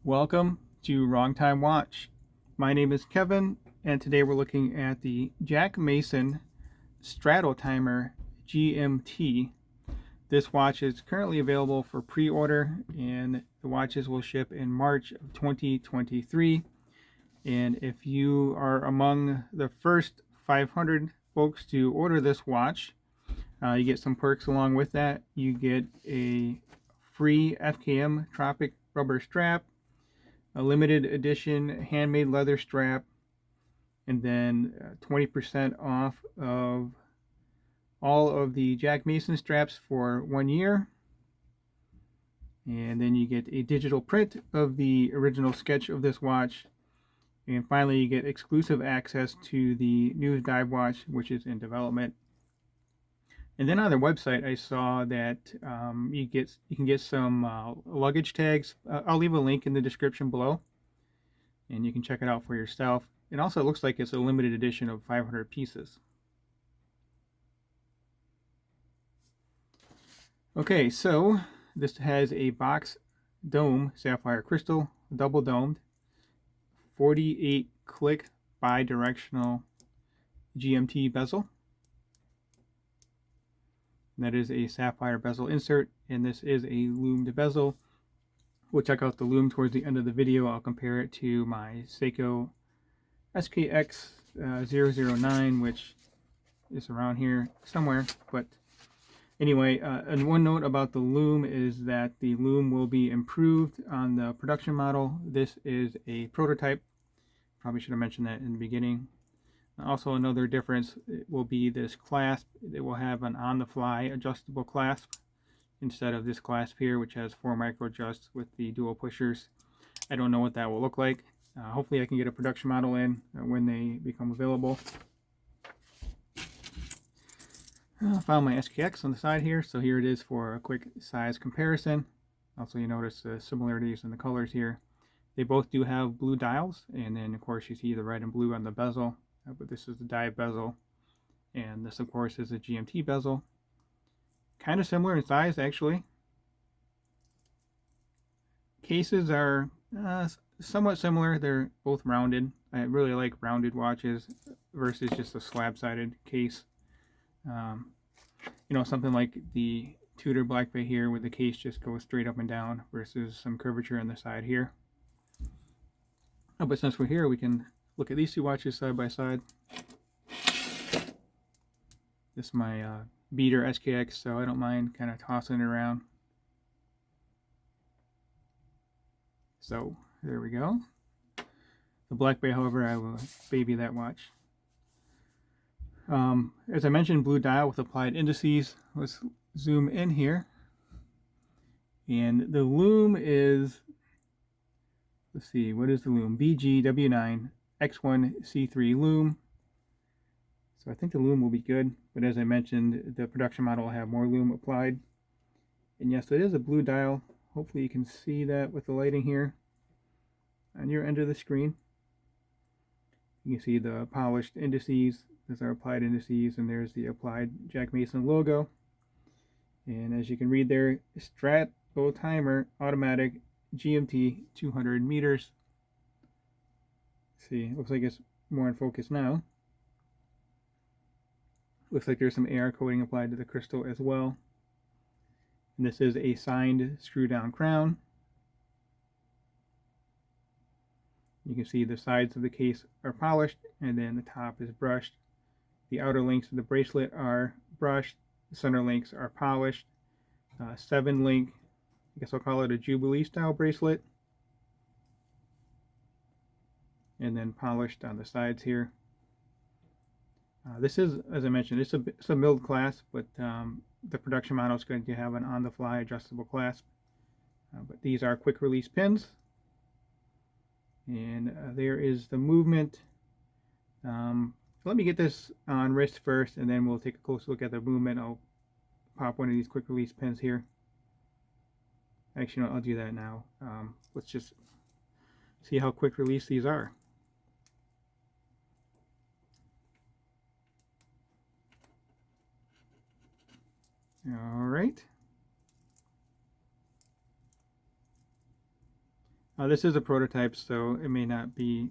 Welcome to Wrong Time Watch. My name is Kevin, and today we're looking at the Jack Mason Strat-o-timer GMT. This watch is currently available for pre-order, and the watches will ship in March of 2023. And if you are among the first 500 folks to order this watch, you get some perks along with that. You get a free FKM Tropic rubber strap, a limited edition handmade leather strap, and then 20% off of all of the Jack Mason straps for 1 year. And then you get a digital print of the original sketch of this watch. And finally, you get exclusive access to the new dive watch, which is in development. And then on their website, I saw that you can get some luggage tags. I'll leave a link in the description below, and you can check it out for yourself. It also looks like it's a limited edition of 500 pieces. Okay, so this has a box dome sapphire crystal, double domed, 48 click bi-directional GMT bezel. That is a sapphire bezel insert, and this is a loomed bezel. We'll check out the loom towards the end of the video. I'll compare it to my Seiko SKX 009, which is around here somewhere. But anyway, and one note about the loom is that the loom will be improved on the production model. This is a prototype. Probably should have mentioned that in the beginning. Also, another difference will be this clasp. It will have an on-the-fly adjustable clasp instead of this clasp here, which has 4 micro adjusts with the dual pushers. I don't know what that will look like. Hopefully I can get a production model in when they become available. I found my SKX on the side here, so here it is for a quick size comparison. Also, you notice the similarities in the colors here. They both do have blue dials, and then of course you see the red and blue on the bezel. But this is the dive bezel, and this of course is a GMT bezel. Kind of similar in size, actually. Cases are somewhat similar. They're both rounded. I really like rounded watches versus just a slab-sided case. You know, something like the Tudor Black Bay here, where the case just goes straight up and down versus some curvature on the side here. Oh, but since we're here, we can look at these two watches side by side. This is my beater SKX, so I don't mind kind of tossing it around. So there we go. The Black Bay, however, I will baby that watch. As I mentioned, blue dial with applied indices. Let's zoom in here. And the loom is, let's see, what is the loom? BGW9 X1C3 loom. So I think the loom will be good, but as I mentioned, the production model will have more loom applied. And yes, it is a blue dial. Hopefully you can see that with the lighting here on your end of the screen. You can see the polished indices. Those are applied indices, and there's the applied Jack Mason logo. And as you can read there, Strat-o-timer automatic GMT 200 meters. Let's see, looks like it's more in focus now. Looks like there's some AR coating applied to the crystal as well. And this is a signed screw down crown. You can see the sides of the case are polished, and then the top is brushed. The outer links of the bracelet are brushed. The center links are polished. 7-link, I guess I'll call it a Jubilee style bracelet. And then polished on the sides here. This is, as I mentioned, it's a milled clasp, but the production model is going to have an on-the-fly adjustable clasp. But these are quick release pins. And there is the movement. Let me get this on wrist first, and then we'll take a close look at the movement. I'll pop one of these quick release pins here. Actually, no, I'll do that now. Let's just see how quick release these are. All right. This is a prototype, so it may not be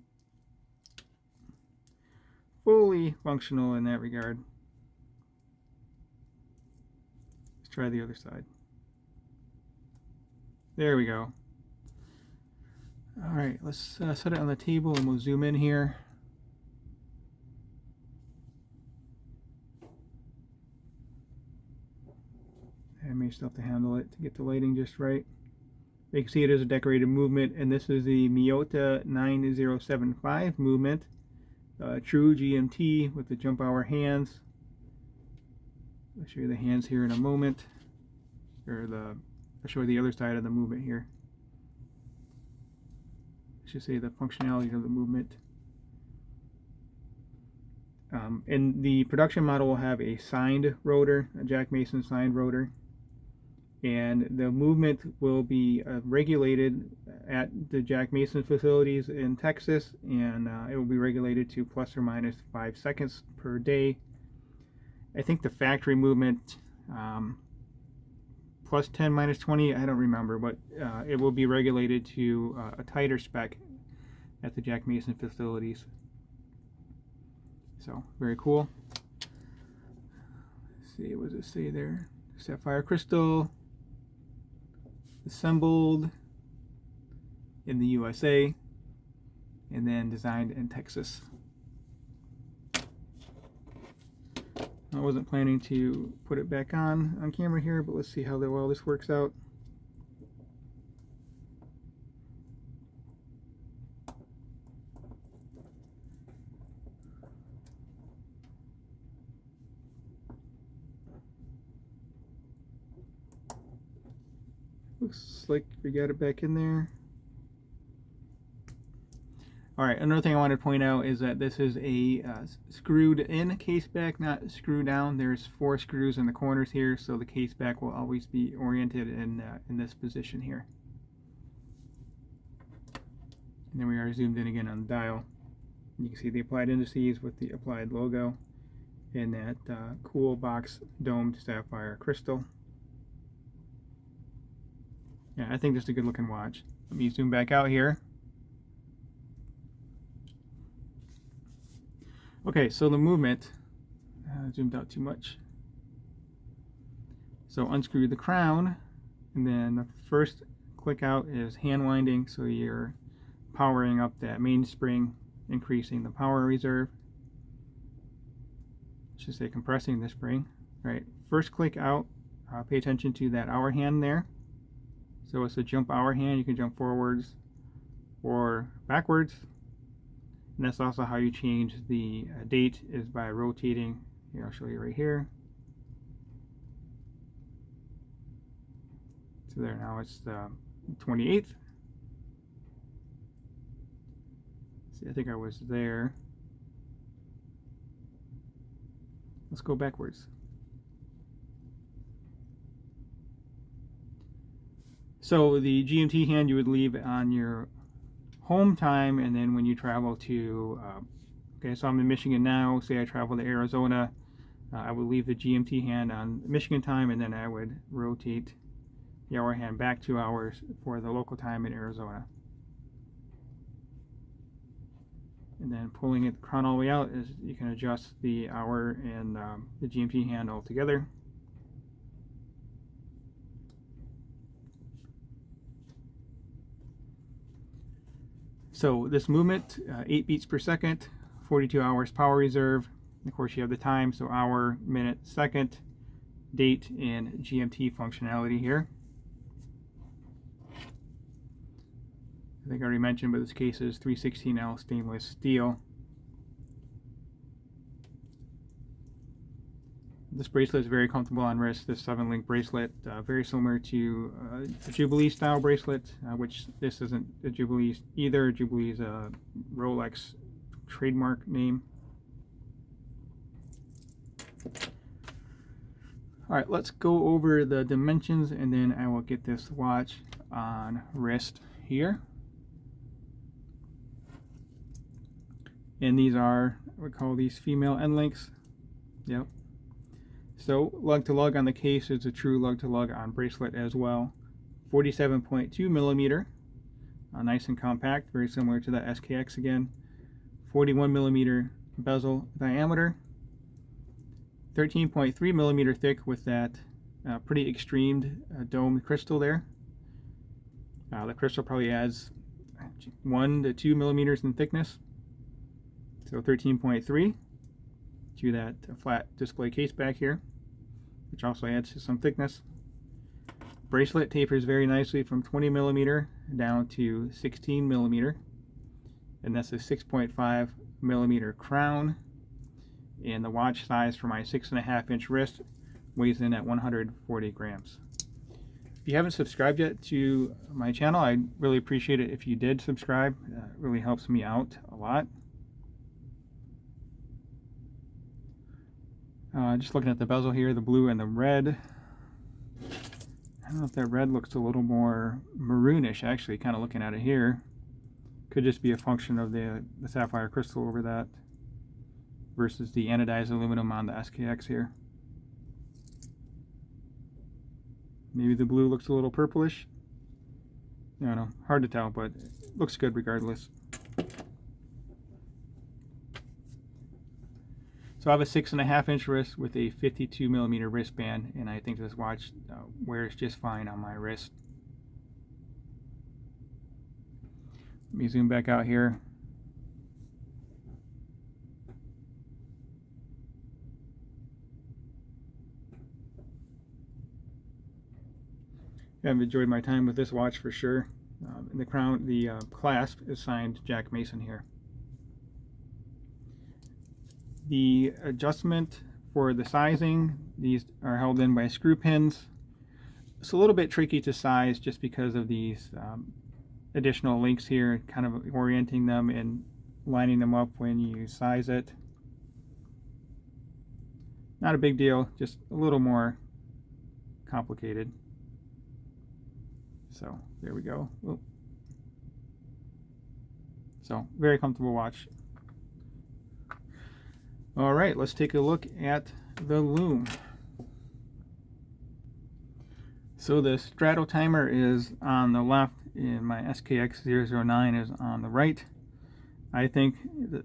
fully functional in that regard. Let's try the other side. There we go. All right, let's set it on the table and we'll zoom in here. I may still have to handle it to get the lighting just right. You can see it is a decorated movement, and this is the Miyota 9075 movement. True GMT with the jump hour hands. I'll show you the hands here in a moment. I'll show you the other side of the movement here. I should say the functionality of the movement. And the production model will have a signed rotor, a Jack Mason signed rotor. And the movement will be regulated at the Jack Mason facilities in Texas, and it will be regulated to plus or minus 5 seconds per day. I think the factory movement plus 10, minus 20, I don't remember, but it will be regulated to a tighter spec at the Jack Mason facilities. So, very cool. Let's see, what does it say there? Sapphire crystal. Assembled in the USA and then designed in Texas. I wasn't planning to put it back on camera here, but let's see how well this works out. Looks like we got it back in there. Alright, another thing I want to point out is that this is a screwed in case back, not screwed down. There's 4 screws in the corners here, so the case back will always be oriented in this position here. And then we are zoomed in again on the dial. You can see the applied indices with the applied logo and that cool box domed sapphire crystal. Yeah, I think this is a good looking watch. Let me zoom back out here. Okay, so the movement, zoomed out too much. So unscrew the crown, and then the first click out is hand winding, so you're powering up that mainspring, increasing the power reserve. I should say compressing the spring. Right, first click out, pay attention to that hour hand there. So it's a jump hour hand. You can jump forwards or backwards. And that's also how you change the date, is by rotating. Here, I'll show you right here. So there, now it's the 28th. See, I think I was there. Let's go backwards. So the GMT hand you would leave on your home time, and then when you travel to, okay, so I'm in Michigan now, say I travel to Arizona, I would leave the GMT hand on Michigan time, and then I would rotate the hour hand back 2 hours for the local time in Arizona. And then pulling it crown all the way out is you can adjust the hour and the GMT hand all together. So this movement, 8 beats per second, 42 hours power reserve. Of course, you have the time, so hour, minute, second, date, and GMT functionality here. I think I already mentioned, but this case is 316L stainless steel. This bracelet is very comfortable on wrist. This 7-link bracelet, very similar to a Jubilee style bracelet, which this isn't a Jubilee either. Jubilee is a Rolex trademark name. All right, let's go over the dimensions, and then I will get this watch on wrist here. And these are, we call these female end links. Yep. So lug to lug on the case is a true lug to lug on bracelet as well. 47.2 millimeter. nice and compact, very similar to the SKX again. 41 millimeter bezel diameter, 13.3 millimeter thick with that pretty extreme domed crystal there. The crystal probably adds 1 to 2 millimeters in thickness, so 13.3 to that flat display case back here, which also adds to some thickness. Bracelet tapers very nicely from 20 millimeter down to 16 millimeter, and that's a 6.5 millimeter crown. And the watch size for my 6.5 inch wrist weighs in at 140 grams. If you haven't subscribed yet to my channel, I'd really appreciate it if you did subscribe. It really helps me out a lot. Just looking at the bezel here, the blue and the red. I don't know if that red looks a little more maroonish, actually, kind of looking at it here. Could just be a function of the sapphire crystal over that versus the anodized aluminum on the SKX here. Maybe the blue looks a little purplish. I don't know, hard to tell, but it looks good regardless. So I have a 6.5 inch wrist with a 52 millimeter wristband, and I think this watch wears just fine on my wrist. Let me zoom back out here. I've enjoyed my time with this watch for sure. And the clasp is signed Jack Mason here. The adjustment for the sizing, these are held in by screw pins. It's a little bit tricky to size just because of these additional links here, kind of orienting them and lining them up when you size it. Not a big deal, just a little more complicated. So there we go. Whoa. So very comfortable watch. All right, let's take a look at the loom. So the Strat-o-timer is on the left and my SKX 009 is on the right. I think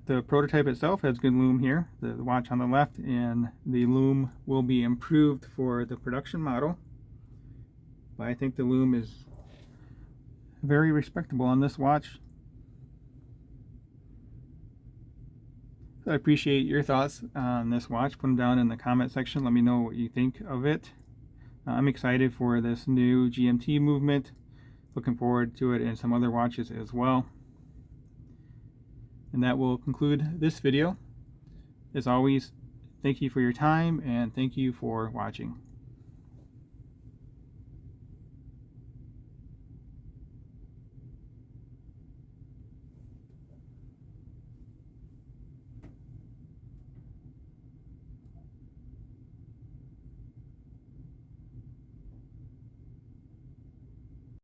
the prototype itself has good loom here, the watch on the left, and the loom will be improved for the production model. But I think the loom is very respectable on this watch. I appreciate your thoughts on this watch. Put them down in the comment section. Let me know what you think of it. I'm excited for this new GMT movement. Looking forward to it and some other watches as well. And that will conclude this video. As always, thank you for your time and thank you for watching.